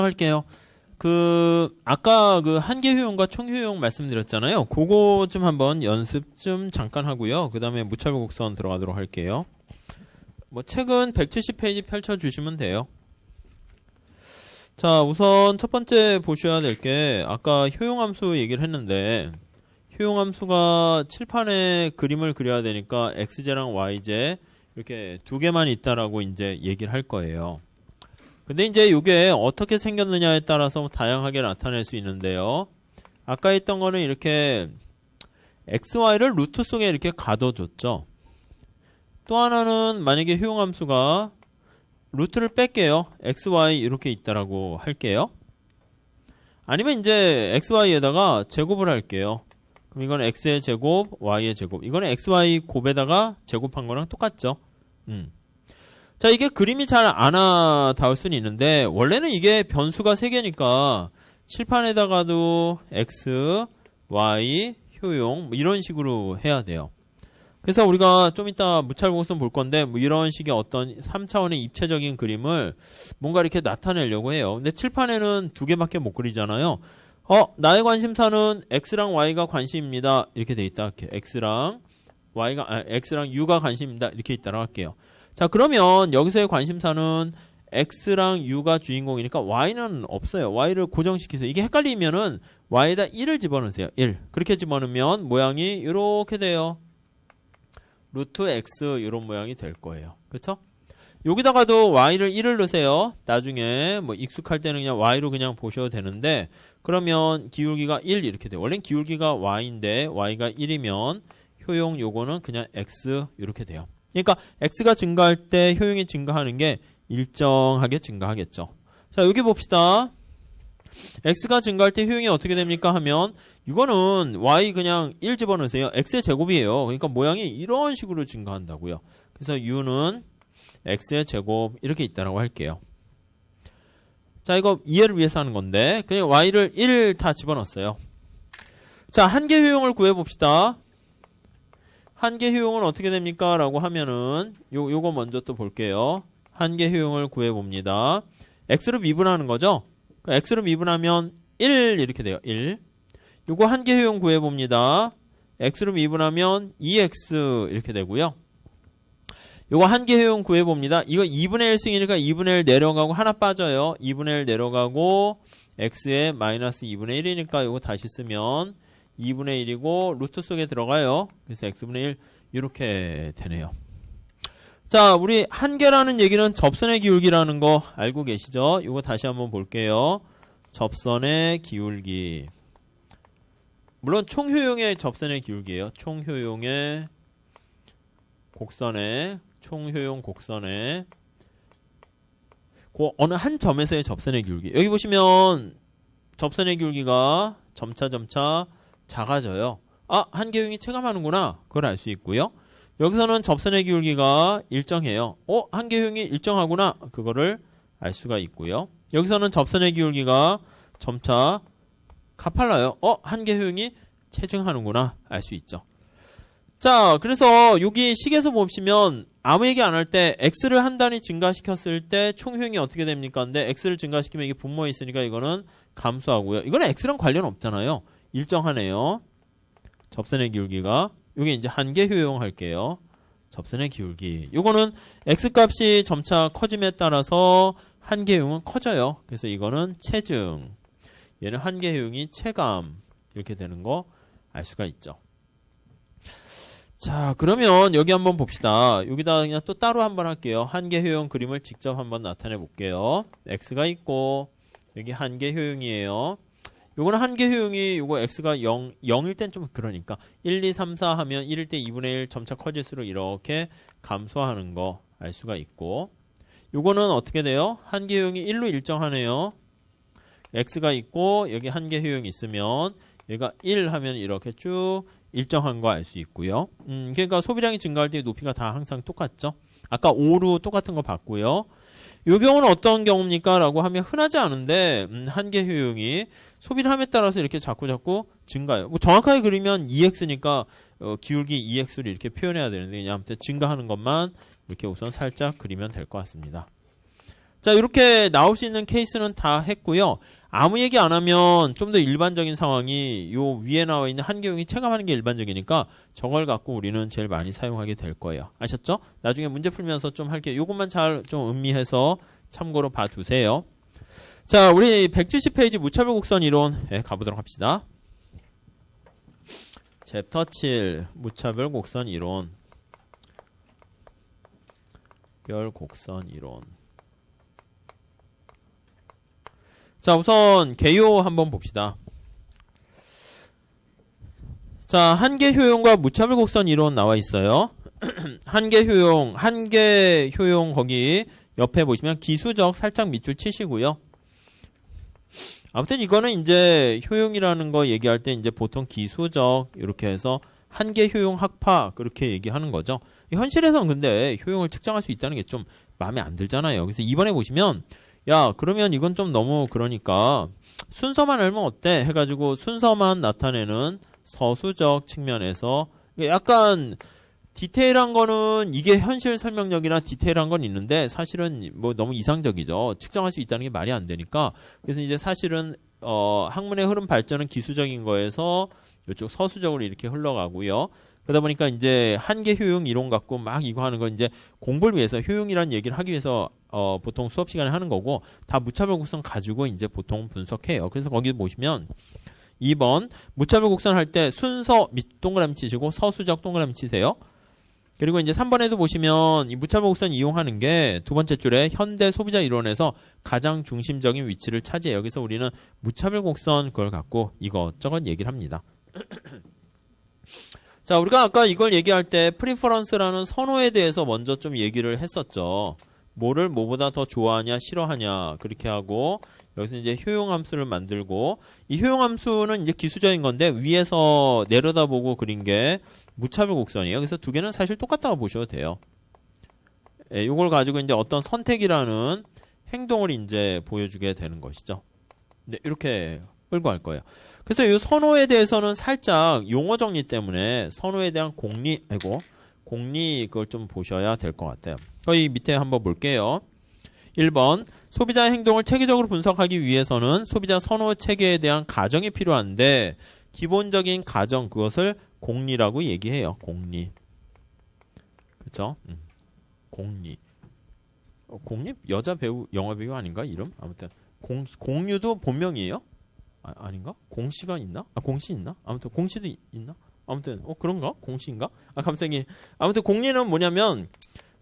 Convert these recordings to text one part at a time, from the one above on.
할게요. 아까 한계 효용과 총 효용 말씀드렸잖아요. 그거 좀 한번 연습 좀 잠깐 하고요. 그 다음에 무차별 곡선 들어가도록 할게요. 책은 170페이지 펼쳐주시면 돼요. 자, 우선 첫 번째 보셔야 될 게, 아까 효용함수 얘기를 했는데, 효용함수가 칠판에 그림을 그려야 되니까 x제랑 y제 이렇게 두 개만 있다라고 이제 얘기를 할 거예요. 근데 이제 이게 어떻게 생겼느냐에 따라서 다양하게 나타낼 수 있는데요. 아까 했던 거는 이렇게 xy를 루트 속에 이렇게 가둬줬죠. 또 하나는 만약에 효용함수가 루트를 뺄게요. xy 이렇게 있다라고 할게요. 아니면 이제 xy에다가 제곱을 할게요. 그럼 이건 x의 제곱, y의 제곱. 이거는 xy 곱에다가 제곱한 거랑 똑같죠. 자, 이게 그림이 잘 안 닿을 수는 있는데, 원래는 이게 변수가 3개니까, 칠판에다가도 x, y, 효용, 이런 식으로 해야 돼요. 그래서 우리가 좀 이따 무차별 곡선 볼 건데, 이런 식의 어떤 3차원의 입체적인 그림을 뭔가 이렇게 나타내려고 해요. 근데 칠판에는 2개밖에 못 그리잖아요. 나의 관심사는 x랑 y가 관심입니다. 이렇게 돼 있다 할게요. x랑 u가 관심입니다. 이렇게 있다고 할게요. 자, 그러면 여기서의 관심사는 x랑 u가 주인공이니까 y는 없어요. y를 고정시키세요. 이게 헷갈리면은 y에다 1을 집어넣으세요. 1. 그렇게 집어넣으면 모양이 이렇게 돼요. 루트 x 이런 모양이 될 거예요. 그렇죠? 여기다가도 y를 1을 넣으세요. 나중에 익숙할 때는 그냥 y로 그냥 보셔도 되는데, 그러면 기울기가 1 이렇게 돼요. 원래는 기울기가 y인데 y가 1이면 효용 요거는 그냥 x 이렇게 돼요. 그러니까 x가 증가할 때 효용이 증가하는 게 일정하게 증가하겠죠. 자, 여기 봅시다. x가 증가할 때 효용이 어떻게 됩니까 하면, 이거는 y 그냥 1 집어넣으세요. x의 제곱이에요. 그러니까 모양이 이런 식으로 증가한다고요. 그래서 u는 x의 제곱 이렇게 있다라고 할게요. 자, 이거 이해를 위해서 하는 건데 그냥 y를 1 다 집어넣었어요. 자, 한계 효용을 구해봅시다. 한계 효용은 어떻게 됩니까? 라고 하면은 요거 먼저 또 볼게요. 한계 효용을 구해봅니다. x로 미분하는 거죠? x로 미분하면 1 이렇게 돼요. 1. 요거 한계 효용 구해봅니다. x로 미분하면 2x 이렇게 되고요. 요거 한계 효용 구해봅니다. 이거 2분의 1승이니까 2분의 1 내려가고 하나 빠져요. 2분의 1 내려가고 x에 마이너스 2분의 1이니까 요거 다시 쓰면 2분의 1이고 루트 속에 들어가요. 그래서 x분의 1 이렇게 되네요. 자, 우리 한계라는 얘기는 접선의 기울기라는 거 알고 계시죠? 이거 다시 한번 볼게요. 접선의 기울기. 물론 총효용의 접선의 기울기예요. 총효용의 곡선의 총효용 곡선의 그 어느 한 점에서의 접선의 기울기. 여기 보시면 접선의 기울기가 점차 작아져요. 한계효용이 체감하는구나. 그걸 알 수 있고요. 여기서는 접선의 기울기가 일정해요. 한계효용이 일정하구나. 그거를 알 수가 있고요. 여기서는 접선의 기울기가 점차 가팔라요. 한계효용이 체증하는구나. 알 수 있죠. 자, 그래서 여기 식에서 보시면 아무 얘기 안 할 때 x를 한 단위 증가시켰을 때 총효용이 어떻게 됩니까? 근데 x를 증가시키면 이게 분모에 있으니까 이거는 감소하고요. 이거는 x랑 관련 없잖아요. 일정하네요. 접선의 기울기가. 요게 이제 한계 효용 할게요. 접선의 기울기. 요거는 x값이 점차 커짐에 따라서 한계 효용은 커져요. 그래서 이거는 체증. 얘는 한계 효용이 체감. 이렇게 되는 거 알 수가 있죠. 자, 그러면 여기 한번 봅시다. 여기다 그냥 또 따로 한번 할게요. 한계 효용 그림을 직접 한번 나타내 볼게요. x가 있고 여기 한계 효용이에요. 요거는 한계 효용이 요거 x가 0일 땐 좀 그러니까 1, 2, 3, 4 하면 1일 때 2분의 1 점차 커질수록 이렇게 감소하는 거 알 수가 있고, 요거는 어떻게 돼요? 한계 효용이 1로 일정하네요. x가 있고 여기 한계 효용이 있으면 얘가 1 하면 이렇게 쭉 일정한 거 알 수 있고요. 그러니까 소비량이 증가할 때 높이가 다 항상 똑같죠. 아까 5로 똑같은 거 봤고요. 요 경우는 어떤 경우입니까? 라고 하면 흔하지 않은데 한계 효용이 소비를 함에 따라서 이렇게 자꾸 증가해요. 정확하게 그리면 2x니까 기울기 2x를 이렇게 표현해야 되는데 그냥 아무튼 증가하는 것만 이렇게 우선 살짝 그리면 될 것 같습니다. 자, 이렇게 나올 수 있는 케이스는 다 했고요. 아무 얘기 안 하면 좀 더 일반적인 상황이 요 위에 나와 있는 한계용이 체감하는 게 일반적이니까 저걸 갖고 우리는 제일 많이 사용하게 될 거예요. 아셨죠? 나중에 문제 풀면서 좀 할게요. 요것만 잘 좀 음미해서 참고로 봐두세요. 자, 우리 170페이지 무차별 곡선 이론에 가보도록 합시다. 챕터 7 무차별 곡선 이론. 별 곡선 이론. 자, 우선 개요 한번 봅시다. 자, 한계 효용과 무차별 곡선 이론 나와 있어요. 한계 효용 거기 옆에 보시면 기수적 살짝 밑줄 치시고요. 아무튼 이거는 이제 효용이라는 거 얘기할 때 이제 보통 기수적 이렇게 해서 한계 효용 학파 그렇게 얘기하는 거죠. 현실에서는 근데 효용을 측정할 수 있다는 게 좀 마음에 안 들잖아요. 그래서 이번에 보시면 야, 그러면 이건 좀 너무 그러니까 순서만 알면 어때? 해가지고 순서만 나타내는 서수적 측면에서 약간 디테일한 거는 이게 현실 설명력이나 디테일한 건 있는데 사실은 뭐 너무 이상적이죠. 측정할 수 있다는 게 말이 안 되니까. 그래서 이제 사실은 학문의 흐름 발전은 기수적인 거에서 이쪽 서수적으로 이렇게 흘러가고요. 그러다 보니까 이제 한계 효용 이론 갖고 막 이거 하는 건 이제 공부를 위해서 효용이라는 얘기를 하기 위해서 보통 수업 시간에 하는 거고 다 무차별 곡선 가지고 이제 보통 분석해요. 그래서 거기 보시면 2번 무차별 곡선 할 때 순서 밑 동그라미 치시고 서수적 동그라미 치세요. 그리고 이제 3번에도 보시면 이 무차별 곡선 이용하는 게 두 번째 줄에 현대 소비자 이론에서 가장 중심적인 위치를 차지해요. 그래서 우리는 무차별 곡선 그걸 갖고 이것저것 얘기를 합니다. 자, 우리가 아까 이걸 얘기할 때 프리퍼런스라는 선호에 대해서 먼저 좀 얘기를 했었죠. 뭐를 뭐보다 더 좋아하냐 싫어하냐 그렇게 하고 여기서 이제 효용함수를 만들고 이 효용함수는 이제 기수적인 건데 위에서 내려다보고 그린 게 무차별 곡선이에요. 그래서 두 개는 사실 똑같다고 보셔도 돼요. 예, 이걸 가지고 이제 어떤 선택이라는 행동을 이제 보여주게 되는 것이죠. 네, 이렇게 끌고 갈 거예요. 그래서 이 선호에 대해서는 살짝 용어 정리 때문에 선호에 대한 공리 그걸 좀 보셔야 될 것 같아요. 거기 밑에 한번 볼게요. 1번 소비자의 행동을 체계적으로 분석하기 위해서는 소비자 선호 체계에 대한 가정이 필요한데 기본적인 가정 그것을 공리라고 얘기해요. 공리. 그렇죠? 공리. 공리? 여자 배우 영화 배우 아닌가 이름? 아무튼 공유도 본명이에요? 아닌가? 공씨가 있나? 공씨 있나? 아무튼 공씨도 있나? 아무튼 그런가? 공씨인가? 갑자기 아무튼 공리는 뭐냐면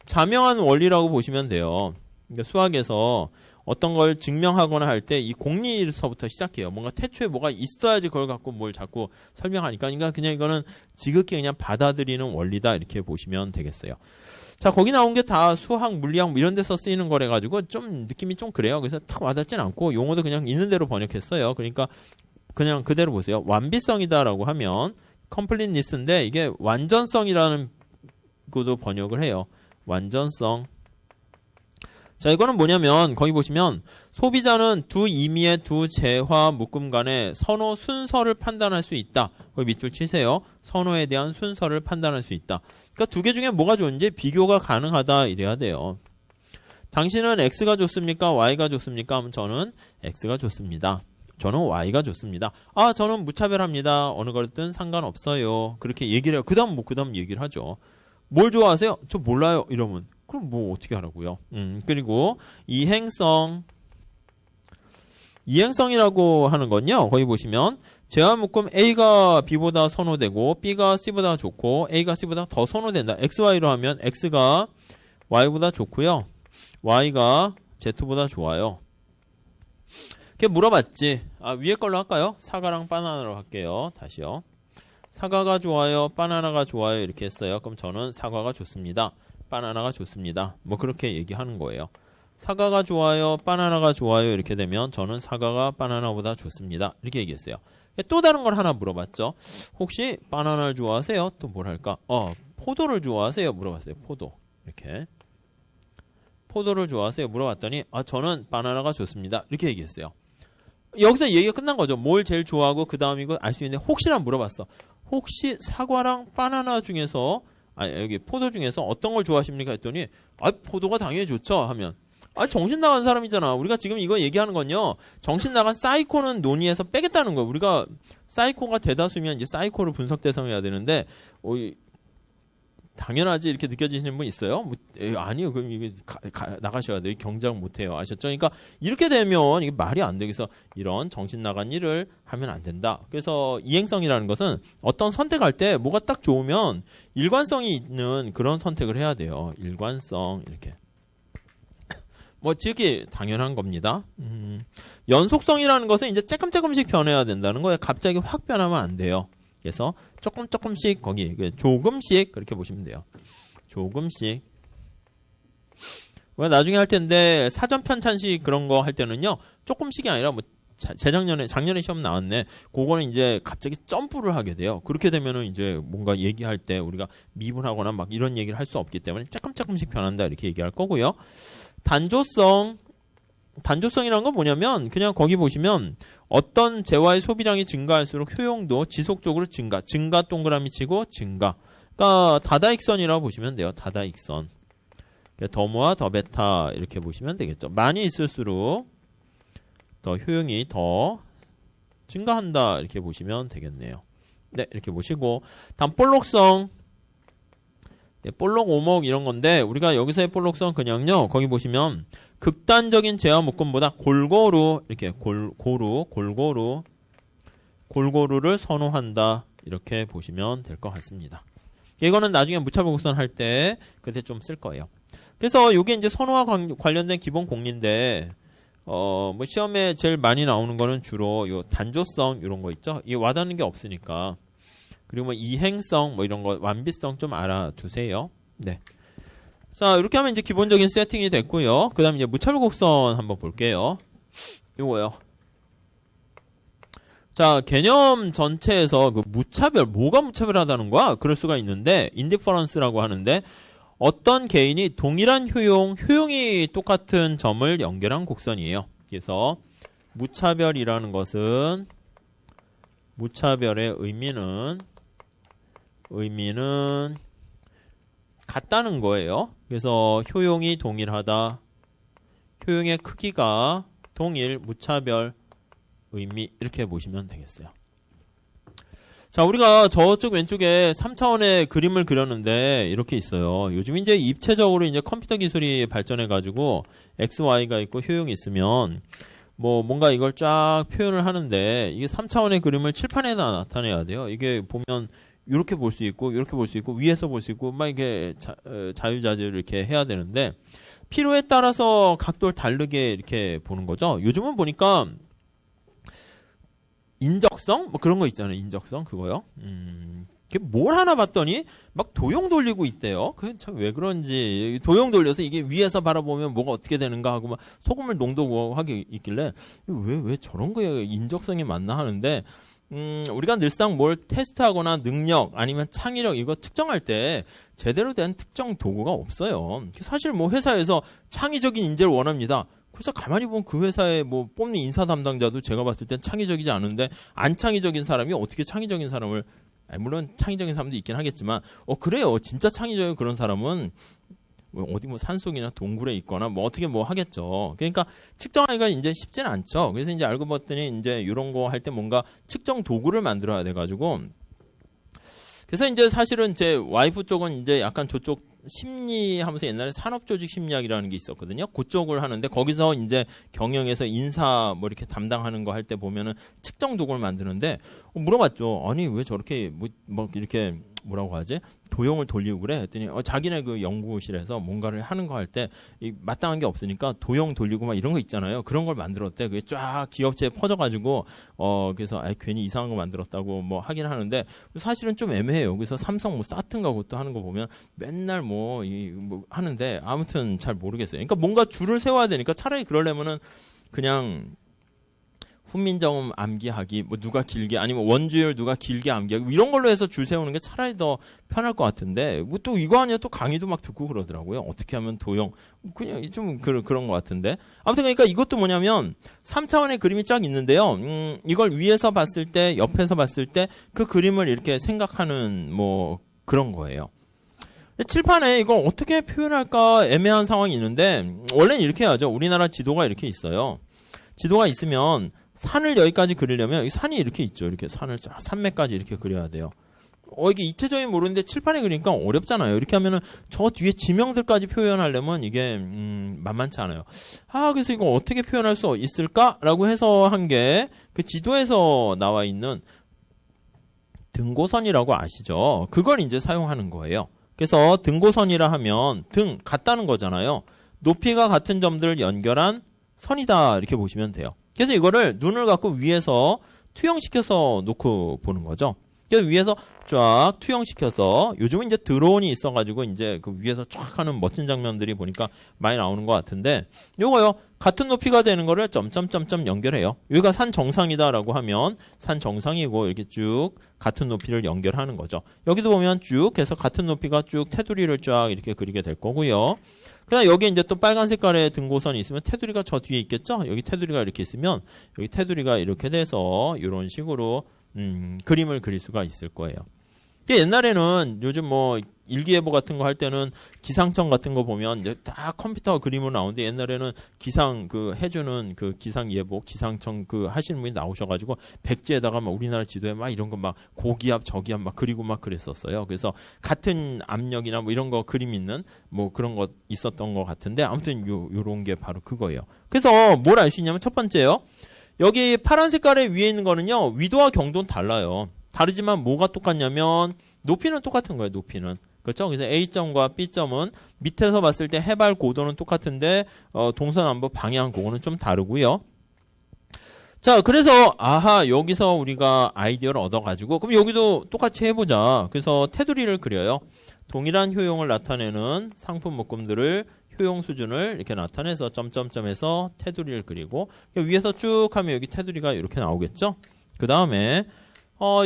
자명한 원리라고 보시면 돼요. 그러니까 수학에서 어떤 걸 증명하거나 할 때 이 공리에서부터 시작해요. 뭔가 태초에 뭐가 있어야지 그걸 갖고 뭘 자꾸 설명하니까 그러니까 그냥 이거는 지극히 그냥 받아들이는 원리다 이렇게 보시면 되겠어요. 자, 거기 나온 게 다 수학, 물리학 이런 데서 쓰이는 거래 가지고 좀 느낌이 좀 그래요. 그래서 탁 와닿진 않고 용어도 그냥 있는 대로 번역했어요. 그러니까 그냥 그대로 보세요. 완비성이다라고 하면 completeness인데 이게 완전성이라는 것도 번역을 해요. 완전성. 자, 이거는 뭐냐면 거기 보시면 소비자는 두 임의의 두 재화 묶음 간의 선호 순서를 판단할 수 있다. 거기 밑줄 치세요. 선호에 대한 순서를 판단할 수 있다. 그러니까 두 개 중에 뭐가 좋은지 비교가 가능하다 이래야 돼요. 당신은 X가 좋습니까? Y가 좋습니까? 하면 저는 X가 좋습니다. 저는 Y가 좋습니다. 저는 무차별합니다. 어느 거든 상관없어요. 그렇게 얘기를 해요. 그 다음 얘기를 하죠. 뭘 좋아하세요? 저 몰라요. 이러면 그럼 뭐 어떻게 하라고요? 그리고 이행성이라고 하는 건요. 거기 보시면 재화 묶음 A가 B보다 선호되고 B가 C보다 좋고 A가 C보다 더 선호된다. XY로 하면 X가 Y보다 좋고요. Y가 Z보다 좋아요. 이렇게 물어봤지. 위에 걸로 할까요? 사과랑 바나나로 할게요. 다시요. 사과가 좋아요. 바나나가 좋아요. 이렇게 했어요. 그럼 저는 사과가 좋습니다. 바나나가 좋습니다. 뭐 그렇게 얘기하는 거예요. 사과가 좋아요. 바나나가 좋아요. 이렇게 되면 저는 사과가 바나나보다 좋습니다. 이렇게 얘기했어요. 또 다른 걸 하나 물어봤죠. 혹시 바나나를 좋아하세요? 또 뭘 할까? 포도를 좋아하세요? 물어봤어요. 포도. 이렇게. 포도를 좋아하세요? 물어봤더니 저는 바나나가 좋습니다. 이렇게 얘기했어요. 여기서 얘기가 끝난 거죠. 뭘 제일 좋아하고 그 다음이고 알 수 있는데 혹시나 물어봤어. 혹시 사과랑 바나나 중에서 여기 포도 중에서 어떤 걸 좋아하십니까? 했더니 포도가 당연히 좋죠. 하면 아, 정신 나간 사람이잖아. 우리가 지금 이거 얘기하는 건요. 정신 나간 사이코는 논의해서 빼겠다는 거야. 우리가 사이코가 대다수면 이제 사이코를 분석 대상해야 되는데, 당연하지 이렇게 느껴지시는 분 있어요? 뭐, 아니요. 그럼 이게 나가셔야 돼요. 경작 못해요. 아셨죠? 그러니까 이렇게 되면 이게 말이 안 되겠어. 이런 정신 나간 일을 하면 안 된다. 그래서 이행성이라는 것은 어떤 선택할 때 뭐가 딱 좋으면 일관성이 있는 그런 선택을 해야 돼요. 일관성 이렇게. 뭐 지극히 당연한 겁니다. 연속성이라는 것은 이제 조금씩 변해야 된다는 거예요. 갑자기 확 변하면 안 돼요. 그래서 조금씩 거기 조금씩 그렇게 보시면 돼요. 조금씩. 나중에 할 텐데 사전 편찬식 그런 거 할 때는요. 조금씩이 아니라 뭐 작년에 시험 나왔네. 그거는 이제 갑자기 점프를 하게 돼요. 그렇게 되면은 이제 뭔가 얘기할 때 우리가 미분하거나 막 이런 얘기를 할 수 없기 때문에 조금씩 변한다 이렇게 얘기할 거고요. 단조성이라는 건 뭐냐면 그냥 거기 보시면 어떤 재화의 소비량이 증가할수록 효용도 지속적으로 증가 동그라미 치고 증가. 그러니까 다다익선이라고 보시면 돼요. 다다익선. 더모아 더 베타 이렇게 보시면 되겠죠. 많이 있을수록 더 효용이 더 증가한다 이렇게 보시면 되겠네요. 네, 이렇게 보시고 다음 볼록성. 볼록 오목 이런 건데 우리가 여기서의 볼록성 그냥요. 거기 보시면 극단적인 재화 묶음보다 골고루 이렇게 골고루를 선호한다 이렇게 보시면 될 것 같습니다. 이거는 나중에 무차별 곡선 할 때 그때 좀 쓸 거예요. 그래서 이게 이제 선호와 관련된 기본 공리인데 뭐 시험에 제일 많이 나오는 거는 주로 요 단조성 이런 거 있죠. 이게 와닿는 게 없으니까. 그리고 뭐 이행성 뭐 이런 거 완비성 좀 알아두세요. 네. 자, 이렇게 하면 이제 기본적인 세팅이 됐고요. 그 다음에 이제 무차별 곡선 한번 볼게요. 요거요. 자, 개념 전체에서 그 무차별, 뭐가 무차별하다는 거야? 그럴 수가 있는데, 인디퍼런스라고 하는데, 어떤 개인이 동일한 효용이 똑같은 점을 연결한 곡선이에요. 그래서, 무차별이라는 것은, 무차별의 의미는 같다는 거예요. 그래서 효용이 동일하다. 효용의 크기가 동일, 무차별, 의미 이렇게 보시면 되겠어요. 자, 우리가 저쪽 왼쪽에 3차원의 그림을 그렸는데 이렇게 있어요. 요즘 이제 입체적으로 이제 컴퓨터 기술이 발전해 가지고 X, Y가 있고 효용이 있으면 뭐 뭔가 이걸 쫙 표현을 하는데 이게 3차원의 그림을 칠판에다 나타내야 돼요. 이게 보면 이렇게 볼 수 있고 이렇게 볼 수 있고 위에서 볼 수 있고 막 이게 자유자재로 이렇게 해야 되는데 필요에 따라서 각도를 다르게 이렇게 보는 거죠. 요즘은 보니까 인적성 뭐 그런 거 있잖아요. 인적성 그거요. 뭘 하나 봤더니 막 도형 돌리고 있대요. 그 참 왜 그런지 도형 돌려서 이게 위에서 바라보면 뭐가 어떻게 되는가 하고 막 소금을 농도고 하게 있길래 왜 저런 거에 인적성이 맞나 하는데 우리가 늘상 뭘 테스트하거나 능력 아니면 창의력 이거 측정할 때 제대로 된 특정 도구가 없어요. 사실 뭐 회사에서 창의적인 인재를 원합니다. 그래서 가만히 보면 그 회사에 뭐 뽑는 인사 담당자도 제가 봤을 땐 창의적이지 않은데 안 창의적인 사람이 어떻게 창의적인 사람을 물론 창의적인 사람도 있긴 하겠지만 그래요. 진짜 창의적인 그런 사람은 어디 뭐 산속이나 동굴에 있거나 뭐 어떻게 뭐 하겠죠. 그러니까 측정하기가 이제 쉽지는 않죠. 그래서 이제 알고 봤더니 이제 이런 거 할 때 뭔가 측정 도구를 만들어야 돼 가지고 그래서 이제 사실은 제 와이프 쪽은 이제 약간 저쪽 심리 하면서 옛날에 산업조직 심리학이라는 게 있었거든요. 그쪽을 하는데 거기서 이제 경영에서 인사 뭐 이렇게 담당하는 거 할 때 보면은 측정 도구를 만드는데 물어봤죠. 아니 왜 저렇게 뭐 이렇게 뭐라고 하지? 도형을 돌리고 그래? 했더니 자기네 그 연구실에서 뭔가를 하는 거 할 때 마땅한 게 없으니까 도형 돌리고 막 이런 거 있잖아요. 그런 걸 만들었대. 그게 쫙 기업체에 퍼져가지고 그래서 괜히 이상한 거 만들었다고 뭐 하긴 하는데 사실은 좀 애매해요. 그래서 삼성 뭐 사튼가 그것도 하는 거 보면 맨날 뭐 하는데 아무튼 잘 모르겠어요. 그러니까 뭔가 줄을 세워야 되니까 차라리 그러려면은 그냥 훈민정음 암기하기, 뭐 누가 길게 아니면 원주율 누가 길게 암기하기 이런 걸로 해서 줄 세우는 게 차라리 더 편할 것 같은데 뭐 또 이거 아니야 또 강의도 막 듣고 그러더라고요. 어떻게 하면 도형 그냥 좀 그런 것 같은데 아무튼 그러니까 이것도 뭐냐면 3차원의 그림이 쫙 있는데요. 이걸 위에서 봤을 때 옆에서 봤을 때 그 그림을 이렇게 생각하는 뭐 그런 거예요. 칠판에 이거 어떻게 표현할까 애매한 상황이 있는데 원래는 이렇게 해야죠. 우리나라 지도가 이렇게 있어요. 지도가 있으면 산을 여기까지 그리려면 이 산이 이렇게 있죠. 이렇게 산을 산맥까지 이렇게 그려야 돼요. 이게 입체적인 모르는데 칠판에 그리니까 어렵잖아요. 이렇게 하면은 저 뒤에 지명들까지 표현하려면 이게 만만치 않아요. 그래서 이거 어떻게 표현할 수 있을까라고 해서 한 게 그 지도에서 나와 있는 등고선이라고 아시죠? 그걸 이제 사용하는 거예요. 그래서 등고선이라 하면 등 같다는 거잖아요. 높이가 같은 점들을 연결한 선이다 이렇게 보시면 돼요. 그래서 이거를 눈을 갖고 위에서 투영시켜서 놓고 보는 거죠. 그래서 위에서 쫙 투영시켜서 요즘은 이제 드론이 있어가지고 이제 그 위에서 쫙 하는 멋진 장면들이 보니까 많이 나오는 것 같은데 요거요 같은 높이가 되는 거를 점점점점 연결해요. 여기가 산 정상이다라고 하면 산 정상이고 이렇게 쭉 같은 높이를 연결하는 거죠. 여기도 보면 쭉 해서 같은 높이가 쭉 테두리를 쫙 이렇게 그리게 될 거고요. 그다음 여기 이제 또 빨간 색깔의 등고선이 있으면 테두리가 저 뒤에 있겠죠? 여기 테두리가 이렇게 있으면 여기 테두리가 이렇게 돼서 이런 식으로 그림을 그릴 수가 있을 거예요. 옛날에는 요즘 뭐 일기예보 같은 거 할 때는 기상청 같은 거 보면 이제 다 컴퓨터 그림으로 나오는데 옛날에는 기상 그 해주는 그 기상예보 기상청 그 하시는 분이 나오셔가지고 백지에다가 막 우리나라 지도에 막 이런 거 막 고기압 저기압 막 그리고 막 그랬었어요. 그래서 같은 압력이나 뭐 이런 거 그림 있는 뭐 그런 거 있었던 것 같은데 아무튼 요런 게 바로 그거예요. 그래서 뭘 알 수 있냐면 첫 번째요. 여기 파란 색깔의 위에 있는 거는요 위도와 경도는 달라요. 다르지만 뭐가 똑같냐면 높이는 똑같은 거예요. 높이는. 그렇죠? 그래서 A점과 B점은 밑에서 봤을 때 해발 고도는 똑같은데 동서남북 방향 그거는 좀 다르고요. 자, 그래서 여기서 우리가 아이디어를 얻어가지고 그럼 여기도 똑같이 해보자. 그래서 테두리를 그려요. 동일한 효용을 나타내는 상품 묶음들을 효용 수준을 이렇게 나타내서 점점점에서 테두리를 그리고 위에서 쭉 하면 여기 테두리가 이렇게 나오겠죠? 그 다음에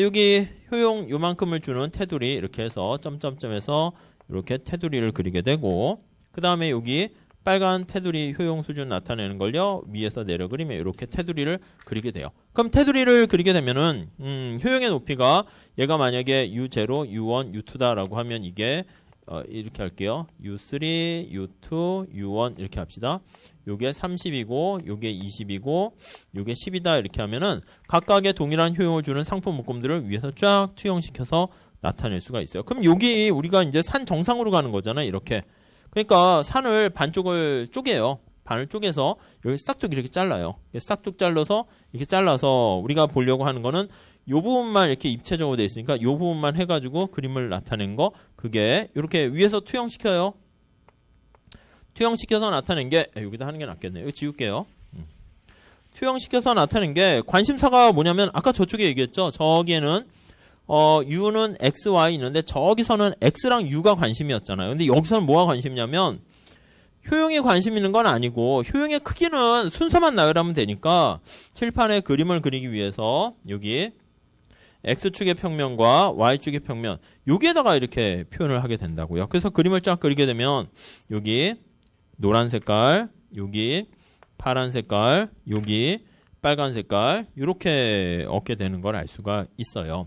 여기 효용 요만큼을 주는 테두리 이렇게 해서 점점점에서 이렇게 테두리를 그리게 되고 그 다음에 여기 빨간 테두리 효용 수준 나타내는 걸요 위에서 내려 그리면 이렇게 테두리를 그리게 돼요. 그럼 테두리를 그리게 되면은 효용의 높이가 얘가 만약에 U0, U1, U2다라고 하면 이게 이렇게 할게요. U3, U2, U1 이렇게 합시다. 요게 30이고 요게 20이고 요게 10이다 이렇게 하면은 각각의 동일한 효용을 주는 상품 묶음들을 위에서 쫙 투영시켜서 나타낼 수가 있어요. 그럼 여기 우리가 이제 산 정상으로 가는 거잖아요. 이렇게. 그러니까 산을 반쪽을 쪼개요. 반을 쪼개서 여기 싹둑 이렇게 잘라요. 싹둑 잘라서 이렇게 잘라서 우리가 보려고 하는 거는 요 부분만 이렇게 입체적으로 되어 있으니까 요 부분만 해가지고 그림을 나타낸 거 그게 이렇게 위에서 투영시켜요. 투영시켜서 나타낸 게 여기다 하는 게 낫겠네요. 이거 지울게요. 투영시켜서 나타낸 게 관심사가 뭐냐면 아까 저쪽에 얘기했죠. 저기에는 U는 X, Y 있는데 저기서는 X랑 U가 관심이었잖아요. 근데 여기서는 뭐가 관심이냐면 효용에 관심 있는 건 아니고 효용의 크기는 순서만 나열하면 되니까 칠판에 그림을 그리기 위해서 여기 X축의 평면과 Y축의 평면 여기에다가 이렇게 표현을 하게 된다고요. 그래서 그림을 쫙 그리게 되면 여기 노란 색깔, 여기 파란 색깔, 여기 빨간 색깔 이렇게 얻게 되는 걸 알 수가 있어요.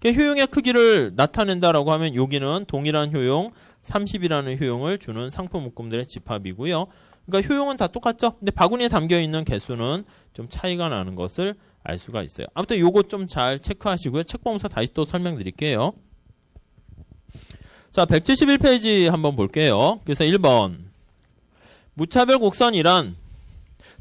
효용의 크기를 나타낸다라고 하면 여기는 동일한 효용 30이라는 효용을 주는 상품 묶음들의 집합이고요. 그러니까 효용은 다 똑같죠. 근데 바구니에 담겨있는 개수는 좀 차이가 나는 것을 알 수가 있어요. 아무튼 요거 좀 잘 체크하시고요. 책봉사 다시 또 설명드릴게요. 자, 171페이지 한번 볼게요. 그래서 1번 무차별 곡선이란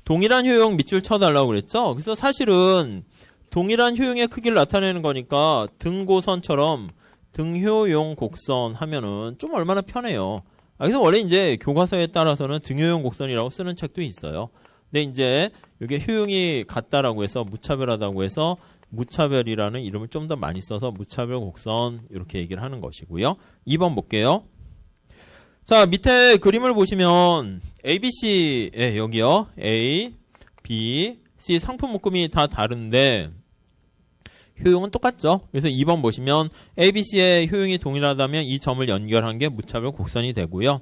동일한 효용 밑줄 쳐달라고 그랬죠. 그래서 사실은 동일한 효용의 크기를 나타내는 거니까 등고선처럼 등효용 곡선 하면은 좀 얼마나 편해요. 그래서 원래 이제 교과서에 따라서는 등효용 곡선이라고 쓰는 책도 있어요. 근데 이제 이게 효용이 같다라고 해서 무차별하다고 해서 무차별이라는 이름을 좀 더 많이 써서 무차별 곡선 이렇게 얘기를 하는 것이고요. 2번 볼게요. 자, 밑에 그림을 보시면 A, B, C, 여기요. A, B, C 상품 묶음이 다 다른데 효용은 똑같죠. 그래서 2번 보시면 A, B, C의 효용이 동일하다면 이 점을 연결한 게 무차별 곡선이 되고요.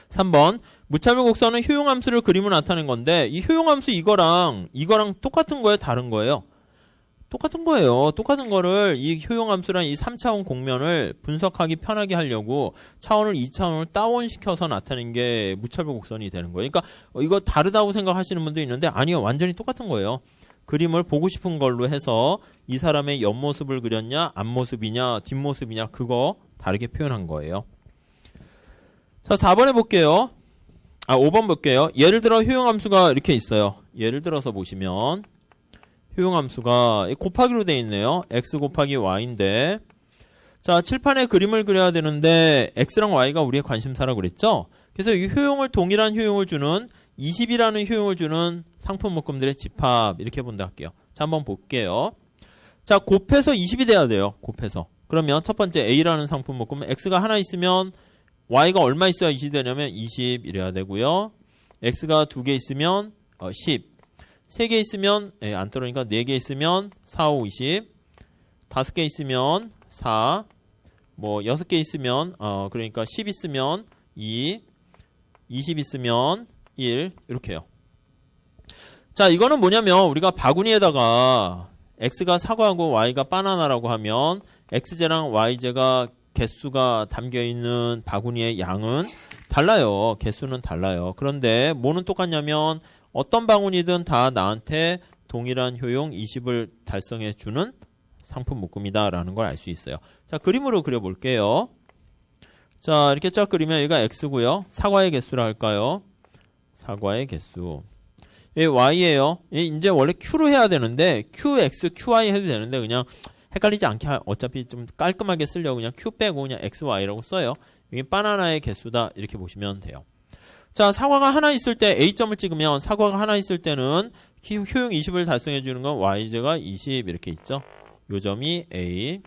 3번 무차별 곡선은 효용함수를 그림으로 나타낸 건데 이 효용함수 이거랑 똑같은 거예요? 다른 거예요? 똑같은 거예요. 똑같은 거를 이 효용함수란 이 3차원 공면을 분석하기 편하게 하려고 차원을 2차원을 다운시켜서 나타낸 게 무차별 곡선이 되는 거예요. 그러니까 이거 다르다고 생각하시는 분도 있는데 아니요. 완전히 똑같은 거예요. 그림을 보고 싶은 걸로 해서 이 사람의 옆모습을 그렸냐, 앞모습이냐, 뒷모습이냐 그거 다르게 표현한 거예요. 자, 4번에 볼게요. 5번 볼게요. 예를 들어 효용함수가 이렇게 있어요. 예를 들어서 보시면 효용함수가 곱하기로 되어 있네요. x 곱하기 y인데 자, 칠판에 그림을 그려야 되는데 x랑 y가 우리의 관심사라고 그랬죠? 그래서 이 효용을 동일한 효용을 주는 20이라는 효용을 주는 상품 묶음들의 집합 이렇게 본다 할게요. 자, 한번 볼게요. 자, 곱해서 20이 돼야 돼요. 곱해서. 그러면 첫 번째 a라는 상품 묶음은 x가 하나 있으면 y가 얼마 있어야 20이 되냐면 20 이래야 되고요. x가 2개 있으면 10. 3개 있으면 안 떨어지니까 4개 있으면 4, 5, 20. 5개 있으면 4. 뭐 6개 있으면 그러니까 10 있으면 2. 20 있으면 1 이렇게요. 자, 이거는 뭐냐면 우리가 바구니에다가 x가 사과하고 y가 바나나라고 하면 x제랑 y제가 개수가 담겨있는 바구니의 양은 달라요. 개수는 달라요. 그런데 뭐는 똑같냐면 어떤 바구니든 다 나한테 동일한 효용 20을 달성해주는 상품 묶음이다 라는 걸 알 수 있어요. 자, 그림으로 그려볼게요. 자, 이렇게 쫙 그리면 여기가 x고요. 사과의 개수라 할까요? 사과의 개수. 이 y예요. 이제 원래 q로 해야 되는데 qx, qy 해도 되는데 그냥 헷갈리지 않게 어차피 좀 깔끔하게 쓰려고 그냥 q 빼고 그냥 xy라고 써요. 이게 바나나의 개수다 이렇게 보시면 돼요. 자, 사과가 하나 있을 때 A점을 찍으면 사과가 하나 있을 때는 효용 20을 달성해 주는 건 y제가 20 이렇게 있죠. 요 점이 A.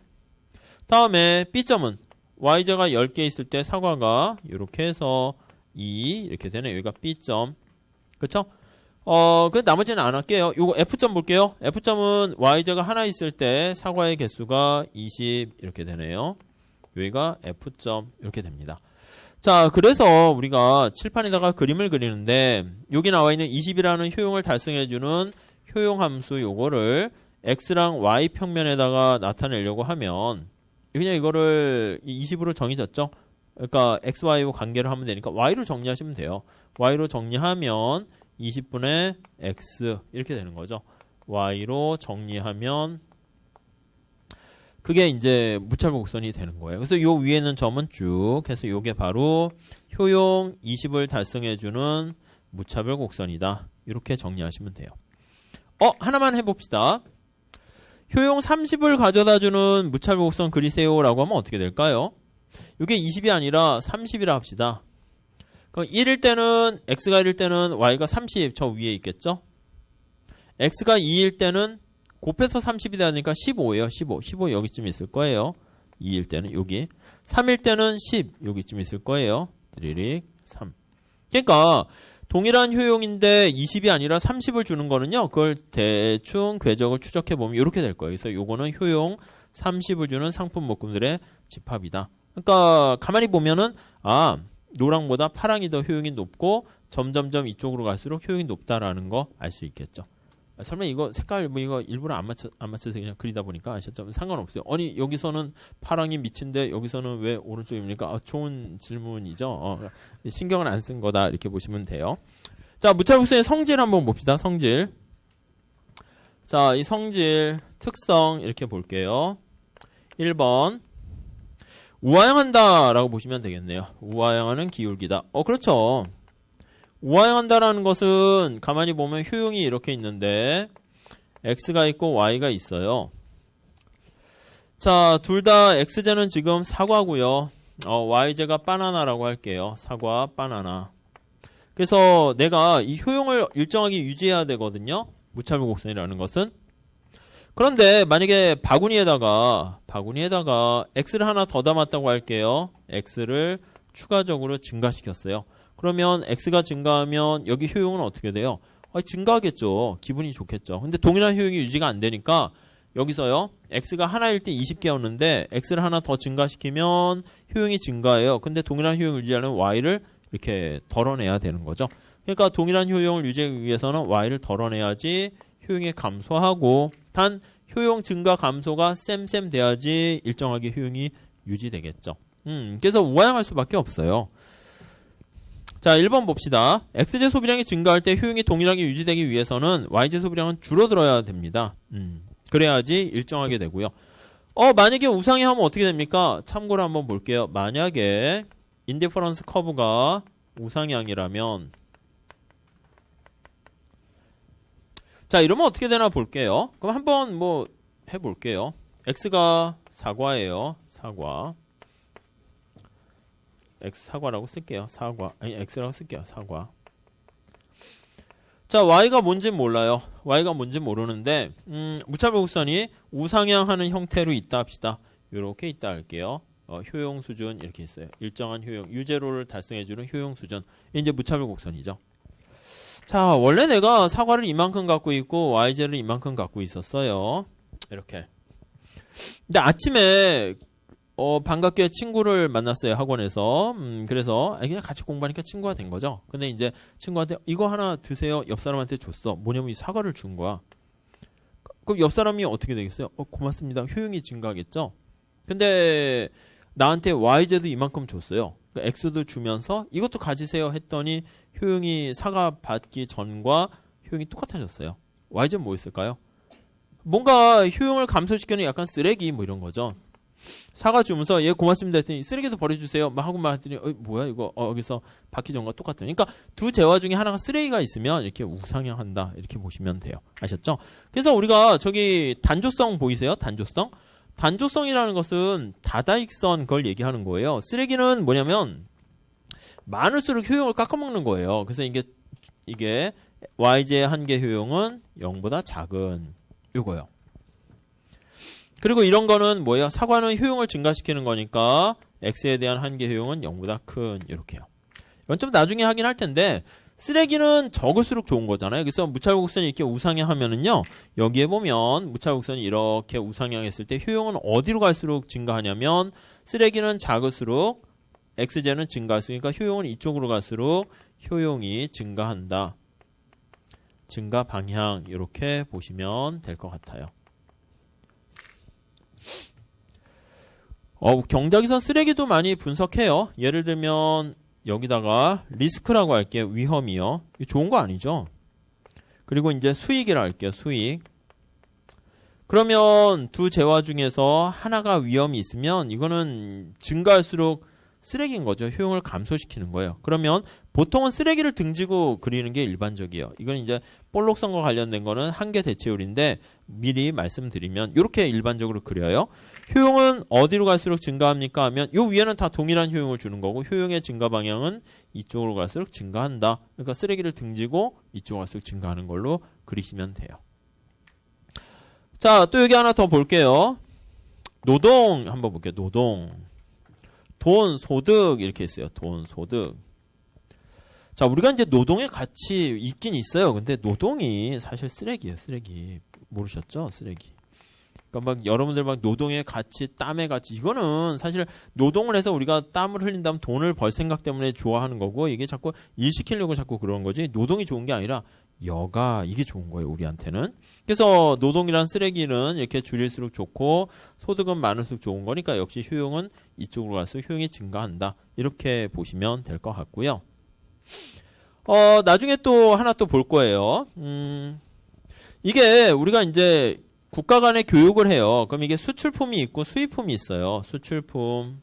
다음에 B점은 y제가 10개 있을 때 사과가 이렇게 해서 2 이렇게 되네요. 여기가 B점. 그렇죠? 그 나머지는 안 할게요. 요거 F점 볼게요. F점은 y제가 하나 있을 때 사과의 개수가 20 이렇게 되네요. 여기가 F점 이렇게 됩니다. 자, 그래서 우리가 칠판에다가 그림을 그리는데 여기 나와 있는 20이라는 효용을 달성해주는 효용함수 요거를 x랑 y 평면에다가 나타내려고 하면 그냥 이거를 20으로 정해졌죠. 그러니까 x, y와 관계를 하면 되니까 y로 정리하시면 돼요. y로 정리하면 20분의 x 이렇게 되는 거죠. y로 정리하면 그게 이제 무차별 곡선이 되는 거예요. 그래서 요 위에 있는 점은 쭉 해서 요게 바로 효용 20을 달성해주는 무차별 곡선이다. 이렇게 정리하시면 돼요. 하나만 해봅시다. 효용 30을 가져다주는 무차별 곡선 그리세요 라고 하면 어떻게 될까요? 이게 20이 아니라 30이라 합시다. 그럼 1일 때는 x가 1일 때는 y가 30 저 위에 있겠죠? x가 2일 때는 곱해서 30이 되니까 15예요. 15 여기쯤 있을 거예요. 2일 때는 여기. 3일 때는 10 여기쯤 있을 거예요. 드리릭 3. 그러니까 동일한 효용인데 20이 아니라 30을 주는 거는요. 그걸 대충 궤적을 추적해 보면 이렇게 될 거예요. 그래서 요거는 효용 30을 주는 상품 묶음들의 집합이다. 그러니까 가만히 보면은 노랑보다 파랑이 더 효용이 높고 점점점 이쪽으로 갈수록 효용이 높다라는 거 알 수 있겠죠. 설마 이거 색깔 이거 일부러 안 맞춰서 그냥 그리다 보니까 아셨죠? 상관없어요. 아니 여기서는 파랑이 미친데 여기서는 왜 오른쪽입니까? 좋은 질문이죠. 신경을 안 쓴 거다 이렇게 보시면 돼요. 자, 무차별곡선의 성질 한번 봅시다. 성질. 자, 이 성질 특성 이렇게 볼게요. 1번 우하향한다 라고 보시면 되겠네요. 우하향하는 기울기다. 그렇죠. 우하향한다라는 것은 가만히 보면 효용이 이렇게 있는데 x가 있고 y가 있어요. 자, 둘 다 x제는 지금 사과고요. y제가 바나나라고 할게요. 사과, 바나나. 그래서 내가 이 효용을 일정하게 유지해야 되거든요. 무차별 곡선이라는 것은. 그런데 만약에 바구니에다가 x를 하나 더 담았다고 할게요. x를 추가적으로 증가시켰어요. 그러면 x가 증가하면 여기 효용은 어떻게 돼요? 증가하겠죠. 기분이 좋겠죠. 근데 동일한 효용이 유지가 안 되니까 여기서요. x가 하나일 때 20개였는데 x를 하나 더 증가시키면 효용이 증가해요. 근데 동일한 효용을 유지하려면 y를 이렇게 덜어내야 되는 거죠. 그러니까 동일한 효용을 유지하기 위해서는 y를 덜어내야지 효용이 감소하고 단 효용 증가 감소가 쌤 돼야지 일정하게 효용이 유지되겠죠. 그래서 우하향할 수밖에 없어요. 자, 1번 봅시다. X제 소비량이 증가할 때 효용이 동일하게 유지되기 위해서는 Y제 소비량은 줄어들어야 됩니다. 그래야지 일정하게 되고요. 만약에 우상향하면 어떻게 됩니까? 참고로 한번 볼게요. 만약에 인디퍼런스 커브가 우상향이라면, 자, 이러면 어떻게 되나 볼게요. 그럼 한번 뭐 해볼게요. X가 사과예요. 사과. X 사과라고 쓸게요. 사과. 아니, X라고 쓸게요. 사과. 자, Y가 뭔진 몰라요. Y가 뭔진 모르는데, 무차별 곡선이 우상향하는 형태로 있다 합시다. 요렇게 있다 할게요. 효용 수준 이렇게 있어요. 일정한 효용, 유제로를 달성해주는 효용 수준. 이제 무차별 곡선이죠. 자, 원래 내가 사과를 이만큼 갖고 있고, Y제를 이만큼 갖고 있었어요. 이렇게. 근데 아침에, 반갑게 친구를 만났어요, 학원에서. 그래서, 그냥 같이 공부하니까 친구가 된 거죠. 근데 이제 친구한테 이거 하나 드세요. 옆 사람한테 줬어. 뭐냐면 이 사과를 준 거야. 그럼 옆 사람이 어떻게 되겠어요? 고맙습니다. 효용이 증가하겠죠? 근데 나한테 Y제도 이만큼 줬어요. X도 주면서 이것도 가지세요 했더니 효용이 사과 받기 전과 효용이 똑같아졌어요. Y제는 뭐였을까요? 뭔가 효용을 감소시키는 약간 쓰레기 뭐 이런 거죠. 사과 주면서 예 고맙습니다 했더니 쓰레기도 버려주세요 막 하고 막 했더니 뭐야 이거 여기서 받기 전과 똑같아요. 그러니까 두 재화 중에 하나가 쓰레기가 있으면 이렇게 우상향한다 이렇게 보시면 돼요. 아셨죠? 그래서 우리가 저기 단조성 보이세요? 단조성이라는 것은 다다익선 걸 얘기하는 거예요. 쓰레기는 뭐냐면 많을수록 효용을 깎아먹는 거예요. 그래서 이게 Y제의 한계 효용은 0보다 작은 요거요. 그리고 이런 거는 뭐예요? 사과는 효용을 증가시키는 거니까 X에 대한 한계 효용은 0보다 큰 이렇게요. 이건 좀 나중에 하긴 할 텐데 쓰레기는 적을수록 좋은 거잖아요. 그래서 무차별곡선이 이렇게 우상향하면은요. 여기에 보면 무차별곡선이 이렇게 우상향했을 때 효용은 어디로 갈수록 증가하냐면 쓰레기는 작을수록 X제는 증가할수록 그러니까 효용은 이쪽으로 갈수록 효용이 증가한다. 증가 방향 이렇게 보시면 될 것 같아요. 경작에서 쓰레기도 많이 분석해요. 예를 들면 여기다가 리스크라고 할게요. 위험이요. 이거 좋은 거 아니죠? 그리고 이제 수익이라 할게요. 수익. 그러면 두 재화 중에서 하나가 위험이 있으면 이거는 증가할수록 쓰레기인 거죠. 효용을 감소시키는 거예요. 그러면 보통은 쓰레기를 등지고 그리는 게 일반적이에요. 이건 이제 볼록선과 관련된 거는 한계 대체율인데 미리 말씀드리면 이렇게 일반적으로 그려요. 효용은 어디로 갈수록 증가합니까 하면 요 위에는 다 동일한 효용을 주는 거고 효용의 증가 방향은 이쪽으로 갈수록 증가한다. 그러니까 쓰레기를 등지고 이쪽으로 갈수록 증가하는 걸로 그리시면 돼요. 자, 또 여기 하나 더 볼게요. 노동 한번 볼게요. 노동. 돈, 소득 이렇게 있어요. 돈, 소득. 자, 우리가 이제 노동의 가치 있긴 있어요. 근데 노동이 사실 쓰레기예요. 쓰레기. 모르셨죠? 쓰레기. 그러니까 막 여러분들 막 노동의 가치, 땀의 가치 이거는 사실 노동을 해서 우리가 땀을 흘린다면 돈을 벌 생각 때문에 좋아하는 거고 이게 자꾸 일 시키려고 자꾸 그런 거지 노동이 좋은 게 아니라 여가 이게 좋은 거예요. 우리한테는. 그래서 노동이란 쓰레기는 이렇게 줄일수록 좋고 소득은 많을수록 좋은 거니까 역시 효용은 이쪽으로 갈수록 효용이 증가한다. 이렇게 보시면 될 것 같고요. 나중에 또 하나 또 볼 거예요. 이게 우리가 이제 국가 간의 교육을 해요. 그럼 이게 수출품이 있고 수입품이 있어요. 수출품.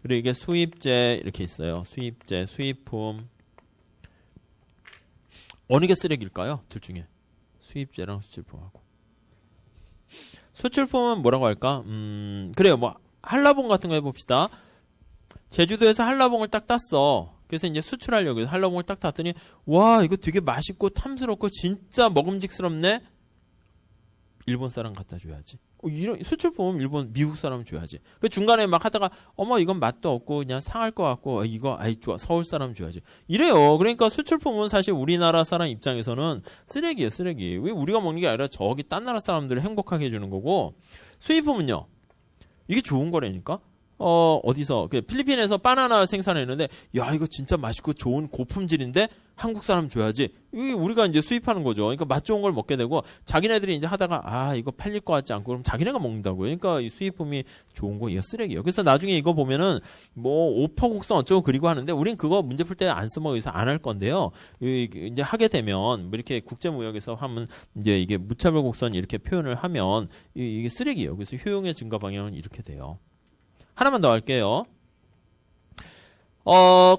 그리고 이게 수입제 이렇게 있어요. 수입제, 수입품. 어느 게 쓰레기일까요? 둘 중에. 수입제랑 수출품하고. 수출품은 뭐라고 할까? 그래요. 뭐 한라봉 같은 거 해봅시다. 제주도에서 한라봉을 딱 땄어. 그래서 이제 수출하려고 해서 한라봉을 딱 땄더니 와 이거 되게 맛있고 탐스럽고 진짜 먹음직스럽네. 일본 사람 갖다 줘야지. 이런 수출품 일본 미국 사람 줘야지. 그 중간에 막 하다가 어머 이건 맛도 없고 그냥 상할 것 같고 이거 아이 좋아 서울 사람 줘야지. 이래요. 그러니까 수출품은 사실 우리나라 사람 입장에서는 쓰레기예요. 쓰레기. 왜 우리가 먹는 게 아니라 저기 딴 나라 사람들을 행복하게 해주는 거고 수입품은요. 이게 좋은 거라니까. 어디서 필리핀에서 바나나 생산했는데 야 이거 진짜 맛있고 좋은 고품질인데 한국 사람 줘야지. 이게 우리가 이제 수입하는 거죠. 그러니까 맛 좋은 걸 먹게 되고 자기네들이 이제 하다가 아 이거 팔릴 것 같지 않고 그럼 자기네가 먹는다고요. 그러니까 이 수입품이 좋은 거 이거 쓰레기예요. 그래서 나중에 이거 보면은 뭐 오퍼 곡선 어쩌고 그리고 하는데 우린 그거 문제 풀 때 안 써먹어서 안 할 건데요. 이제 하게 되면 뭐 이렇게 국제무역에서 하면 이제 이게 무차별 곡선 이렇게 표현을 하면 이게 쓰레기예요. 그래서 효용의 증가 방향은 이렇게 돼요. 하나만 더 할게요.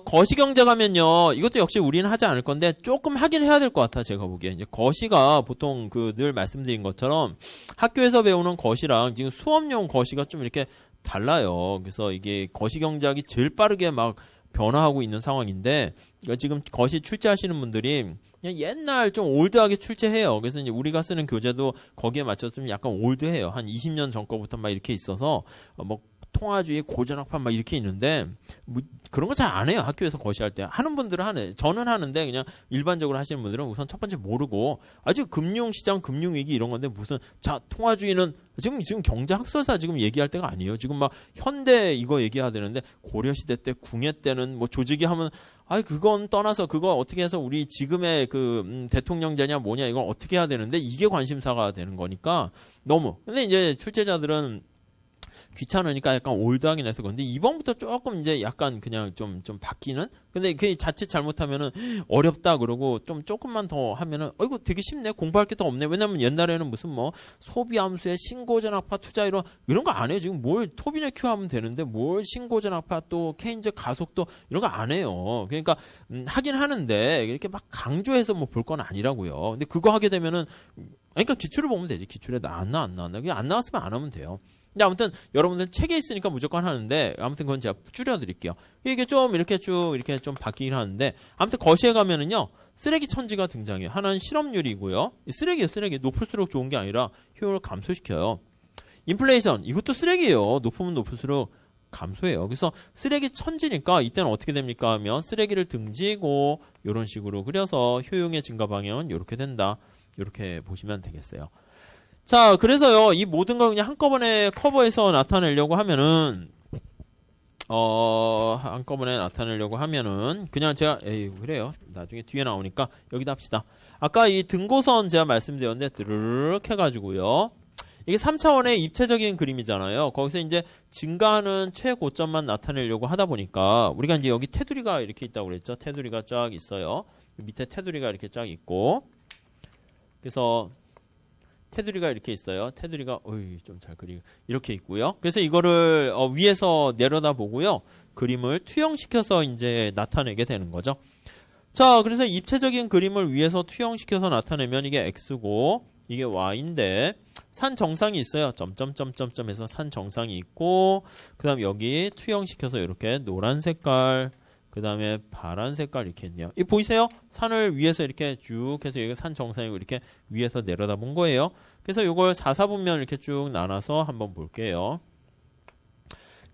거시경제 가면요. 이것도 역시 우리는 하지 않을 건데 조금 하긴 해야 될 것 같아. 제가 보기에. 이제 거시가 보통 늘 말씀드린 것처럼 학교에서 배우는 거시랑 지금 수업용 거시가 좀 이렇게 달라요. 그래서 이게 거시경제학이 제일 빠르게 막 변화하고 있는 상황인데 지금 거시 출제하시는 분들이 그냥 옛날 좀 올드하게 출제해요. 그래서 이제 우리가 쓰는 교재도 거기에 맞춰서 좀 약간 올드해요. 한 20년 전 거부터 막 이렇게 있어서 뭐 통화주의 고전학판 막 이렇게 있는데 뭐 그런 거 잘 안 해요. 학교에서 거시할 때 하는 분들은 하네. 저는 하는데 그냥 일반적으로 하시는 분들은 우선 첫 번째 모르고 아직 금융시장 금융위기 이런 건데 무슨 자 통화주의는 지금 경제학설사 지금 얘기할 때가 아니에요. 지금 막 현대 이거 얘기해야 되는데 고려시대 때 궁예 때는 뭐 조직이 하면 그건 떠나서 그거 어떻게 해서 우리 지금의 대통령제냐 뭐냐 이걸 어떻게 해야 되는데 이게 관심사가 되는 거니까 너무. 근데 이제 출제자들은 귀찮으니까 약간 올드하긴 해서 그런데 이번부터 조금 이제 약간 그냥 좀 바뀌는? 근데 그게 자칫 잘못하면은 어렵다 그러고 조금만 더 하면은 이거 되게 쉽네. 공부할 게 더 없네. 왜냐면 옛날에는 무슨 뭐 소비함수에 신고전학파 투자 이런 거 안 해요. 지금 뭘 토비네 큐 하면 되는데 뭘 신고전학파 또 케인즈 가속도 이런 거 안 해요. 그러니까 하긴 하는데 이렇게 막 강조해서 뭐 볼 건 아니라고요. 근데 그거 하게 되면은 그러니까 기출을 보면 되지. 기출에 안 나왔나? 그냥 안 나왔으면 안 하면 돼요. 근데 아무튼 여러분들 책에 있으니까 무조건 하는데 아무튼 그건 제가 줄여드릴게요. 이게 좀 이렇게 쭉 이렇게 좀 바뀌긴 하는데 아무튼 거시에 가면은요 쓰레기 천지가 등장해요. 하나는 실업률이고요. 쓰레기예요. 쓰레기. 높을수록 좋은 게 아니라 효율을 감소시켜요. 인플레이션 이것도 쓰레기예요. 높으면 높을수록 감소해요. 그래서 쓰레기 천지니까 이때는 어떻게 됩니까 하면 쓰레기를 등지고 이런 식으로 그려서 효용의 증가 방향은 이렇게 된다. 이렇게 보시면 되겠어요. 자, 그래서요, 이 모든 걸 그냥 한꺼번에 커버해서 나타내려고 하면은, 한꺼번에 나타내려고 하면은, 그냥 제가, 그래요. 나중에 뒤에 나오니까, 여기다 합시다. 아까 이 등고선 제가 말씀드렸는데, 드르륵 해가지고요. 이게 3차원의 입체적인 그림이잖아요. 거기서 이제 증가하는 최고점만 나타내려고 하다 보니까, 우리가 이제 여기 테두리가 이렇게 있다고 그랬죠. 테두리가 쫙 있어요. 밑에 테두리가 이렇게 쫙 있고, 그래서, 테두리가 이렇게 있어요. 테두리가 좀 잘 그리고 이렇게 있고요. 그래서 이거를 위에서 내려다 보고요. 그림을 투영시켜서 이제 나타내게 되는 거죠. 자, 그래서 입체적인 그림을 위에서 투영시켜서 나타내면 이게 x고 이게 y인데 산 정상이 있어요. 점점점점점 해서 산 정상이 있고 그다음 여기 투영시켜서 이렇게 노란 색깔 그 다음에 파란 색깔 이렇게 있네요. 이 보이세요? 산을 위에서 이렇게 쭉 해서 여기 산 정상이고 이렇게 위에서 내려다 본 거예요. 그래서 이걸 4사분면 이렇게 쭉 나눠서 한번 볼게요.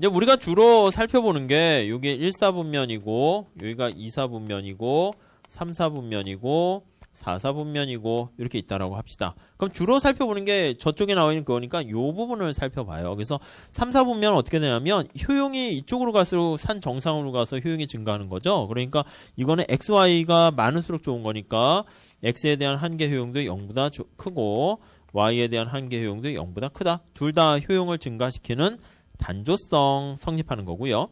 이제 우리가 주로 살펴보는 게 여기 1사분면이고 여기가 2사분면이고 3사분면이고 4사분면이고 이렇게 있다라고 합시다. 그럼 주로 살펴보는 게 저쪽에 나와 있는 거니까 이 부분을 살펴봐요. 그래서 3사분면은 어떻게 되냐면 효용이 이쪽으로 갈수록 산 정상으로 가서 효용이 증가하는 거죠. 그러니까 이거는 XY가 많을수록 좋은 거니까 X에 대한 한계 효용도 0보다 크고 Y에 대한 한계 효용도 0보다 크다. 둘 다 효용을 증가시키는 단조성 성립하는 거고요.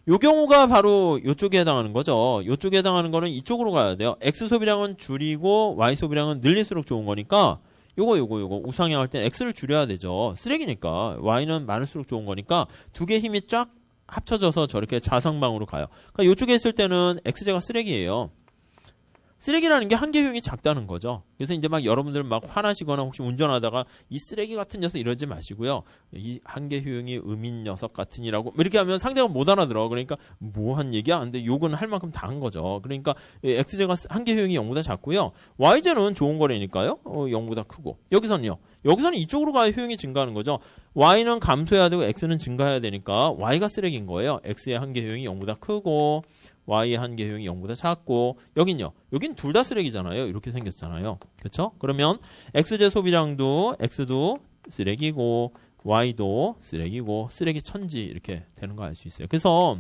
요 경우가 바로 요쪽에 해당하는 거죠. 요쪽에 해당하는 거는 이쪽으로 가야 돼요. X 소비량은 줄이고 Y 소비량은 늘릴수록 좋은 거니까 요거 우상향할 때 X를 줄여야 되죠. 쓰레기니까 Y는 많을수록 좋은 거니까 두 개의 힘이 쫙 합쳐져서 저렇게 좌상방으로 가요. 그러니까 요쪽에 있을 때는 X제가 쓰레기예요. 쓰레기라는 게 한계 효용이 작다는 거죠. 그래서 이제 막 여러분들 막 화나시거나 혹시 운전하다가 이 쓰레기 같은 녀석 이러지 마시고요. 이 한계 효용이 음인 녀석 같으니라고 이렇게 하면 상대가 못 알아들어. 그러니까 뭐 한 얘기야? 근데 욕은 할 만큼 다 한 거죠. 그러니까 X제가 한계 효용이 0보다 작고요. Y제는 좋은 거래니까요. 0보다 크고. 여기서는 이쪽으로 가야 효용이 증가하는 거죠. Y는 감소해야 되고 X는 증가해야 되니까 Y가 쓰레기인 거예요. X의 한계 효용이 0보다 크고 Y의 한계 효용이 0보다 작고 여긴 둘 다 쓰레기잖아요. 이렇게 생겼잖아요. 그렇죠? 그러면 X제 소비량도 X도 쓰레기고 Y도 쓰레기고 쓰레기 천지 이렇게 되는 거 알 수 있어요. 그래서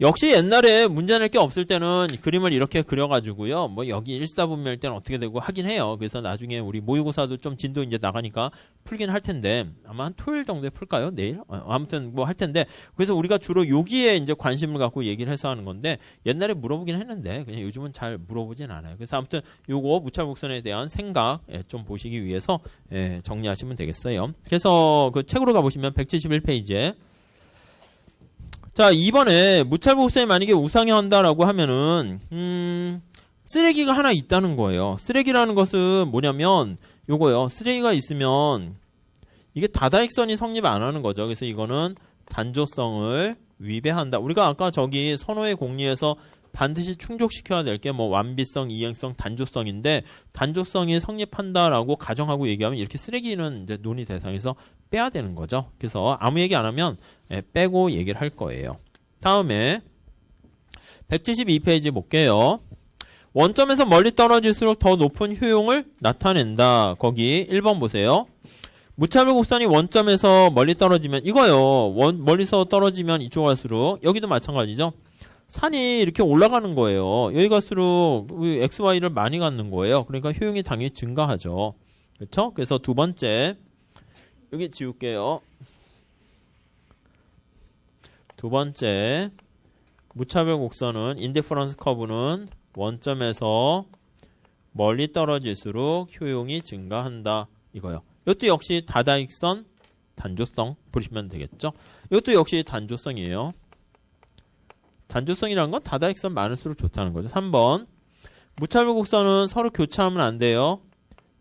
역시 옛날에 문제 낼 게 없을 때는 그림을 이렇게 그려가지고요. 뭐 여기 일사분면일 때는 어떻게 되고 하긴 해요. 그래서 나중에 우리 모의고사도 좀 진도 이제 나가니까 풀긴 할 텐데 아마 한 토요일 정도에 풀까요? 내일? 아무튼 뭐 할 텐데 그래서 우리가 주로 여기에 이제 관심을 갖고 얘기를 해서 하는 건데 옛날에 물어보긴 했는데 그냥 요즘은 잘 물어보진 않아요. 그래서 아무튼 요거 무차곡선에 대한 생각 좀 보시기 위해서 정리하시면 되겠어요. 그래서 그 책으로 가보시면 171페이지에 자, 이번에 무찰복선이 만약에 우상향한다라고 하면은 쓰레기가 하나 있다는 거예요. 쓰레기라는 것은 뭐냐면 요거요. 쓰레기가 있으면 이게 다다익선이 성립 안 하는 거죠. 그래서 이거는 단조성을 위배한다. 우리가 아까 저기 선호의 공리에서 반드시 충족시켜야 될 게 뭐 완비성, 이행성, 단조성인데 단조성이 성립한다라고 가정하고 얘기하면 이렇게 쓰레기는 이제 논의 대상에서 빼야 되는 거죠. 그래서 아무 얘기 안 하면 빼고 얘기를 할 거예요. 다음에 172페이지 볼게요. 원점에서 멀리 떨어질수록 더 높은 효용을 나타낸다. 거기 1번 보세요. 무차별 곡선이 원점에서 멀리 떨어지면 이거요. 멀리서 떨어지면 이쪽 갈수록 여기도 마찬가지죠. 산이 이렇게 올라가는 거예요. 여기 갈수록 x, y를 많이 갖는 거예요. 그러니까 효용이 당연히 증가하죠. 그렇죠? 그래서 두 번째 여기 지울게요. 두 번째 무차별 곡선은 인디퍼런스 커브는 원점에서 멀리 떨어질수록 효용이 증가한다. 이거요. 이것도 역시 다다익선 단조성 보시면 되겠죠. 이것도 역시 단조성이에요. 단조성이라는 건 다다익선 많을수록 좋다는 거죠. 3번 무차별 곡선은 서로 교차하면 안 돼요.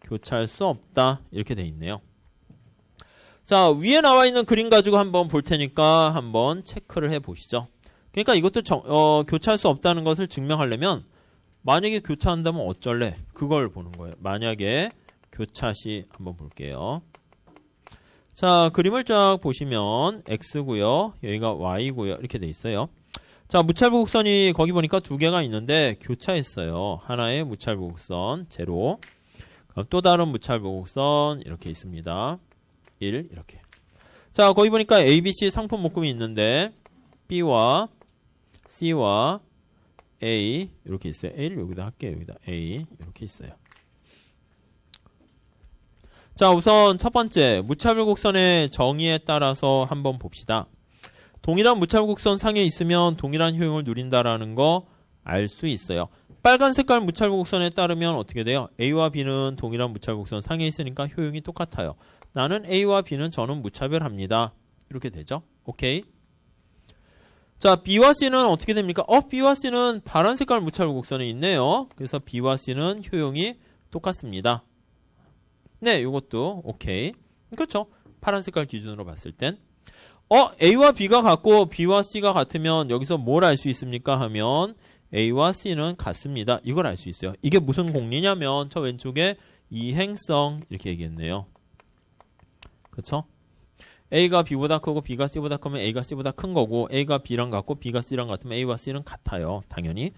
교차할 수 없다. 이렇게 돼 있네요. 자, 위에 나와 있는 그림 가지고 한번 볼 테니까 한번 체크를 해 보시죠. 그러니까 이것도 교차할 수 없다는 것을 증명하려면 만약에 교차한다면 어쩔래? 그걸 보는 거예요. 만약에 교차시 한번 볼게요. 자, 그림을 쫙 보시면 x고요. 여기가 y고요. 이렇게 돼 있어요. 자, 무찰부 곡선이 거기 보니까 두 개가 있는데 교차했어요. 하나의 무찰부 곡선 제로. 그럼 또 다른 무찰부 곡선 이렇게 있습니다. 1 이렇게. 자, 거기 보니까 A, B, C 상품 묶음이 있는데 B와 C와 A 이렇게 있어요. A를 여기다 할게요. 여기다 A 이렇게 있어요. 자, 우선 첫 번째 무차별 곡선의 정의에 따라서 한번 봅시다. 동일한 무차별 곡선 상에 있으면 동일한 효용을 누린다라는 거 알 수 있어요. 빨간 색깔 무차별 곡선에 따르면 어떻게 돼요? A와 B는 동일한 무차별 곡선 상에 있으니까 효용이 똑같아요. 나는 A와 B는 저는 무차별합니다. 이렇게 되죠. 오케이. 자, B와 C는 어떻게 됩니까? B와 C는 파란 색깔 무차별 곡선에 있네요. 그래서 B와 C는 효용이 똑같습니다. 네, 이것도 오케이. 그렇죠. 파란 색깔 기준으로 봤을 땐 A와 B가 같고 B와 C가 같으면 여기서 뭘 알 수 있습니까? 하면 A와 C는 같습니다. 이걸 알 수 있어요. 이게 무슨 공리냐면 저 왼쪽에 이행성 이렇게 얘기했네요. 그렇죠? A가 B보다 크고 B가 C보다 크면 A가 C보다 큰 거고 A가 B랑 같고 B가 C랑 같으면 A와 C는 같아요. 당연히.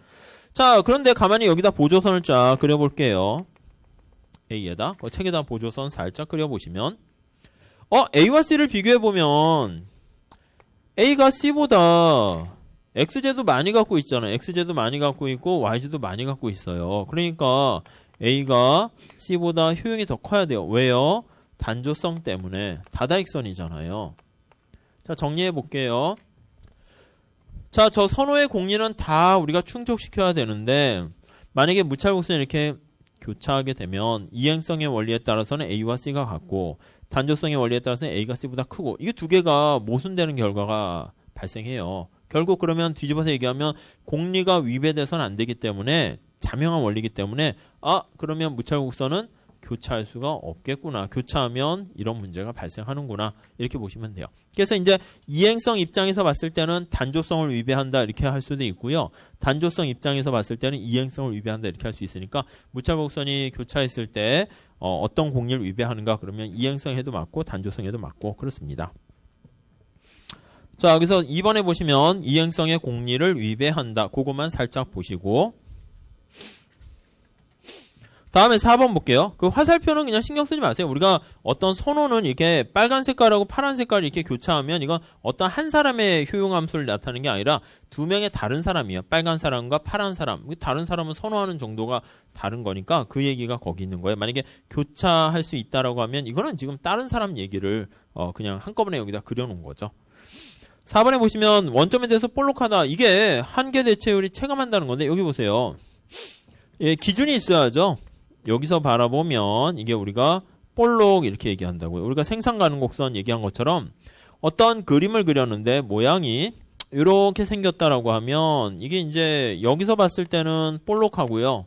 자, 그런데 가만히 여기다 보조선을 쫙 그려볼게요. A에다 책에다 보조선 살짝 그려보시면 A와 C를 비교해보면 A가 C보다 X제도 많이 갖고 있잖아요. X제도 많이 갖고 있고 Y제도 많이 갖고 있어요. 그러니까 A가 C보다 효용이 더 커야 돼요. 왜요? 단조성 때문에. 다다익선이잖아요. 자, 정리해 볼게요. 자, 저 선호의 공리는 다 우리가 충족시켜야 되는데 만약에 무찰곡선이 이렇게 교차하게 되면 이행성의 원리에 따라서는 A와 C가 같고 단조성의 원리에 따라서는 A가 C보다 크고 이게 두 개가 모순되는 결과가 발생해요. 결국 그러면 뒤집어서 얘기하면 공리가 위배돼서는 안 되기 때문에 자명한 원리이기 때문에 그러면 무찰곡선은 교차할 수가 없겠구나. 교차하면 이런 문제가 발생하는구나. 이렇게 보시면 돼요. 그래서 이제 이행성 입장에서 봤을 때는 단조성을 위배한다 이렇게 할 수도 있고요. 단조성 입장에서 봤을 때는 이행성을 위배한다 이렇게 할 수 있으니까 무찰곡선이 교차했을 때 어떤 공리를 위배하는가 그러면 이행성에도 맞고 단조성에도 맞고 그렇습니다. 자, 여기서 2번에 보시면 이행성의 공리를 위배한다. 그것만 살짝 보시고 다음에 4번 볼게요. 그 화살표는 그냥 신경 쓰지 마세요. 우리가 어떤 선호는 이렇게 빨간 색깔하고 파란 색깔이 이렇게 교차하면 이건 어떤 한 사람의 효용함수를 나타내는 게 아니라 두 명의 다른 사람이에요. 빨간 사람과 파란 사람. 다른 사람은 선호하는 정도가 다른 거니까 그 얘기가 거기 있는 거예요. 만약에 교차할 수 있다라고 하면 이거는 지금 다른 사람 얘기를 그냥 한꺼번에 여기다 그려놓은 거죠. 4번에 보시면 원점에 대해서 볼록하다. 이게 한계 대체율이 체감한다는 건데 여기 보세요. 예, 기준이 있어야죠. 여기서 바라보면 이게 우리가 볼록 이렇게 얘기한다고요. 우리가 생산 가능 곡선 얘기한 것처럼 어떤 그림을 그렸는데 모양이 이렇게 생겼다라고 하면 이게 이제 여기서 봤을 때는 볼록하고요.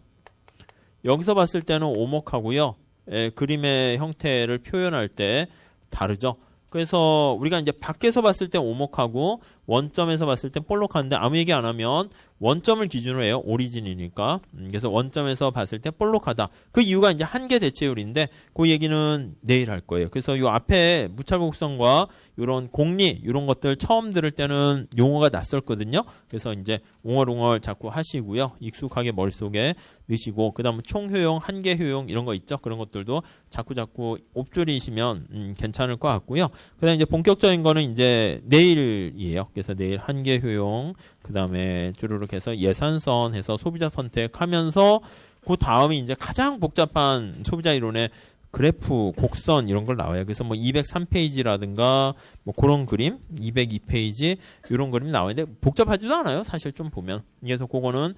여기서 봤을 때는 오목하고요. 예, 그림의 형태를 표현할 때 다르죠. 그래서 우리가 이제 밖에서 봤을 때 오목하고 원점에서 봤을 때 볼록한데 아무 얘기 안 하면 원점을 기준으로 해요. 오리진이니까. 그래서 원점에서 봤을 때 볼록하다. 그 이유가 이제 한계 대체율인데 그 얘기는 내일 할 거예요. 그래서 이 앞에 무차별곡선과 이런 공리 이런 것들 처음 들을 때는 용어가 낯설거든요. 그래서 이제 웅얼웅얼 자꾸 하시고요. 익숙하게 머릿속에 넣으시고 그다음 총효용, 한계 효용 이런 거 있죠. 그런 것들도 자꾸 옵줄이시면 괜찮을 것 같고요. 그다음 이제 본격적인 거는 이제 내일이에요. 그래서 내일 한계 효용 그다음에 주르륵 해서 예산선 해서 소비자 선택하면서 그 다음이 이제 가장 복잡한 소비자 이론의 그래프, 곡선 이런 걸 나와요. 그래서 뭐 203페이지라든가 뭐 그런 그림, 202페이지 이런 그림 나와요. 근데 복잡하지도 않아요. 사실 좀 보면. 그래서 그거는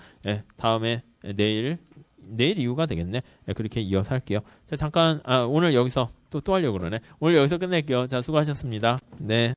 다음에 내일 이유가 되겠네. 그렇게 이어서 할게요. 자, 잠깐 오늘 여기서 또 하려고 그러네. 오늘 여기서 끝낼게요. 자, 수고하셨습니다. 네.